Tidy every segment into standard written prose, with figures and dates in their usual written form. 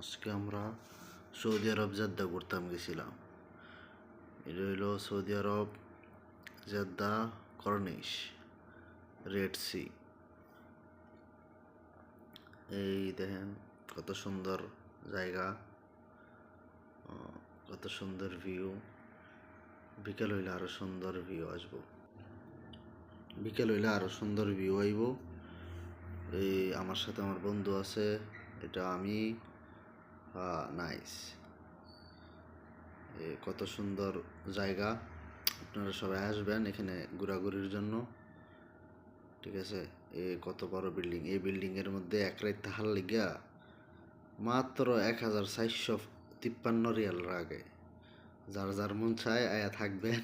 আজকে আমরা সৌদি আরব জেদ্দা ঘুরতাম গেছিলাম। এটা হইলো সৌদি আরব জেদ্দা কর্নিশ রেড সি। এই দেখেন কত সুন্দর জায়গা, কত সুন্দর ভিউ। বিকেল হইলে আরো সুন্দর ভিউ আসবো, বিকেল হইলে আরো সুন্দর ভিউ আইব। এই আমার সাথে আমার বন্ধু আছে, এটা আমি। নাইস, কত সুন্দর জায়গা। আপনারা সবাই আসবেন এখানে ঘোরাঘুরির জন্য, ঠিক আছে। কত বড় বিল্ডিং, এই বিল্ডিংয়ের মধ্যে এক রাত থাকার লিগা মাত্র 1453 রিয়াল লাগে। যার যার মন চায় আয়া থাকবেন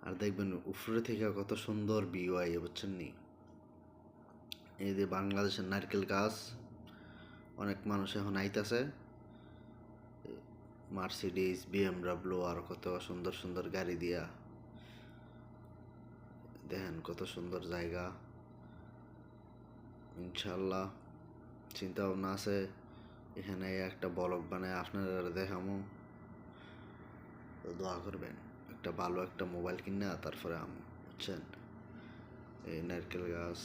আর দেখবেন উপরে থেকে কত সুন্দর ভিউ আইয়ে, বুঝছেন নি। এই যে বাংলাদেশের নারকেল গাছ, অনেক মানুষ এখন আইতাছে। মার্সিডিজ, BMW আর কত সুন্দর সুন্দর গাড়ি দিয়া। দেখেন কত সুন্দর জায়গা। ইনশাল্লাহ চিন্তা ভাবনা আছে এখানে একটা ব্লগ বানায় আপনারা দেখামো। দোয়া করবেন একটা ভালো একটা মোবাইল কিনা তারপরে আমো, বুঝছেন। এই নারকেল গাছ,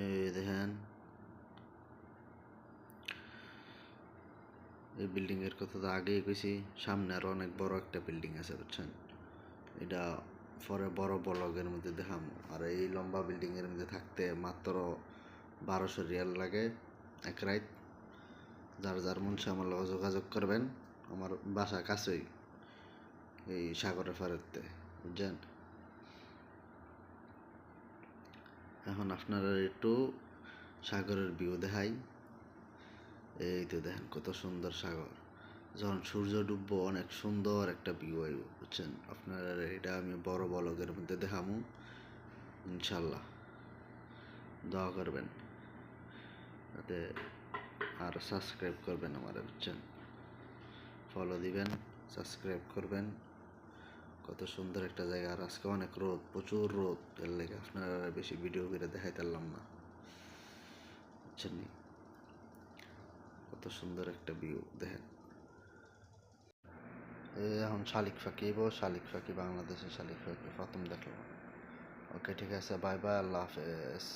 এই দেখেন এই বিল্ডিং এর কথা তো আগেই কইছি। সামনে আরো অনেক বড় একটা বিল্ডিং আছে, বুঝছেন। এটা পরে বড় ব্লগের মধ্যে দেখামো। আর এই লম্বা বিল্ডিং এর মধ্যে থাকতে মাত্র 1200 রিয়াল লাগে এক রাত। যার যার মন সে আমার লগে যোগাযোগ করবেন, আমার বাসা কাছেই, এই সাগরের পাড়েতে, বুঝছেন। এখন আপনারা একটু সাগরের ভিউ দেখাই। এই তো দেখেন কত সুন্দর সাগর, যখন সূর্য ডুববো অনেক সুন্দর একটা ভিউ আইব, বুঝছেন। আপনারা এটা আমি বড় ব্লগের মধ্যে দেখামু ইনশাল্লাহ। দোয়া করবেন যাতে, আর সাবস্ক্রাইব করবেন আমার, বুঝছেন। ফলো দিবেন, সাবস্ক্রাইব করবেন। কত সুন্দর একটা জায়গা। আর আজকে অনেক রোদ, প্রচুর রোদ, এর লেগে আপনারা বেশি ভিডিও করে দেখাইতে পারলাম না, বুঝছেন। কত সুন্দর একটা ভিউ দেখেন। এখন শালিক পাখি, শালিক পাখি, বাংলাদেশের শালিক পাখি প্রথম দেখলাম। ওকে, ঠিক আছে, বাই বাই, আল্লাহ হাফেজ।